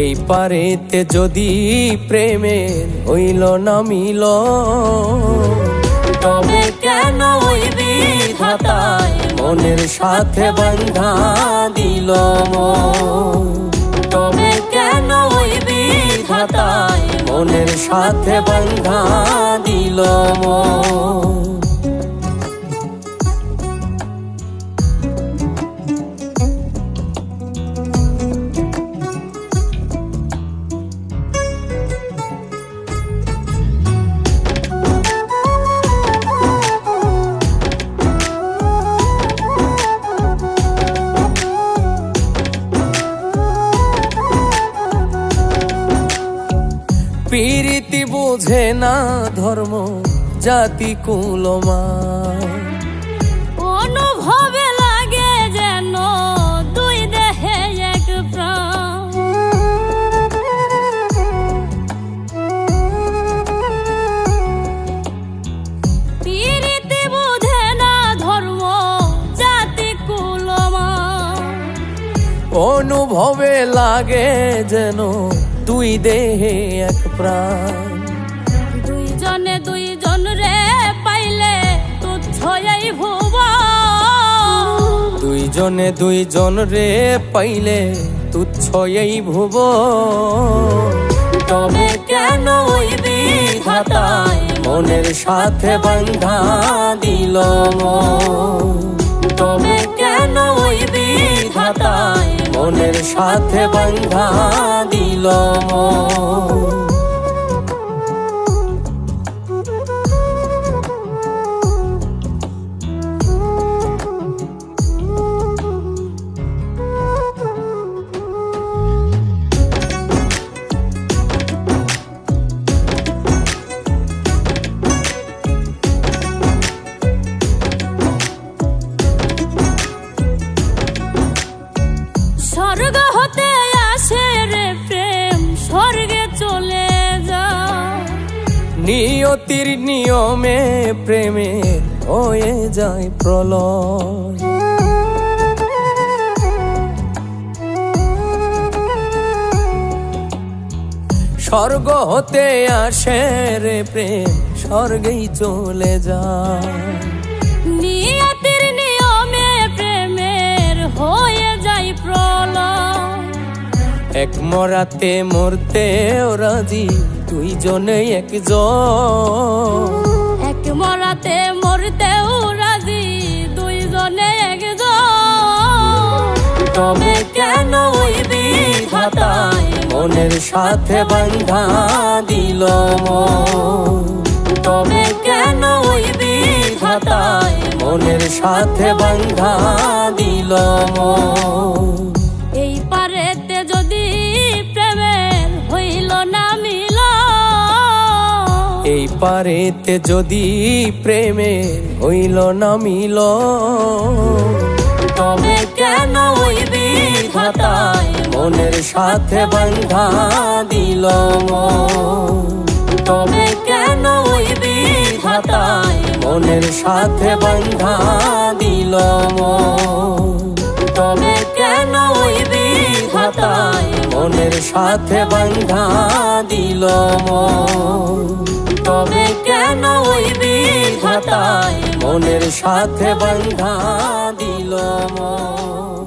এই পারেতে যদি প্রেমের হইল না মিল, তবে কেন ওই বিধাতায় মনের সাথে বাঁধা দিল মন। তবে কেন ওই বিধাতায় মনের সাথে বাঁধা দিল মন। প্রীতি বুঝে না ধর্ম জাতি কুলমা, অনুভবে লাগে যেন দুই দেহে এক প্রাণ। প্রীতি বুঝে না ধর্ম জাতি কুলমা, অনুভবে লাগে যেন দুই দেহে এক প্রাণ। দুইজনে দুইজন রে পাইলে তুচ্ছ এই ভুবন। দুইজনে দুইজন রে পাইলে তুচ্ছ এই ভুবন। তবে কেন ওই বিধাতায় মনের সাথে বাঁধা দিল মন। তবে কেন ওই বিধাতায় মনের সাথে বাঁধা দিল মন। স্বর্গ হতে আসে রে প্রেম, স্বর্গে চলে যায়। নিয়তির নিয়মে প্রেমে হয়ে যায় প্রলয়। স্বর্গ হতে আসে রে প্রেম, স্বর্গেই চলে যায়। নিয়তির নিয়মে প্রেমের হয়ে যায় প্রলয়। এক মরাতে মরতেও রাজি দুইজনে একজন। এক মরাতে মরতেও রাজি দুইজনে একজন। তবে কেন ওই বিধাতায় মনের সাথে বাঁধা দিল মন। তবে কেন ওই বিধাতায় মনের সাথে বাঁধা দিল মন। এই পারেতে যদি প্রেমের হইল না মিল, এই পারেতে যদি প্রেমের হইল না মিল, তবে কেন ওই বিধাতায় মনের সাথে বাঁধা দিল মন। তবে কেন ওই বিধাতায় মনের সাথে বাঁধা দিল মন। তবে কেন ওই বিধাতায় মনের সাথে বাঁধা দিল মন। তবে কেন ওই বিধাতায় মনের সাথে বাঁধা দিল মন।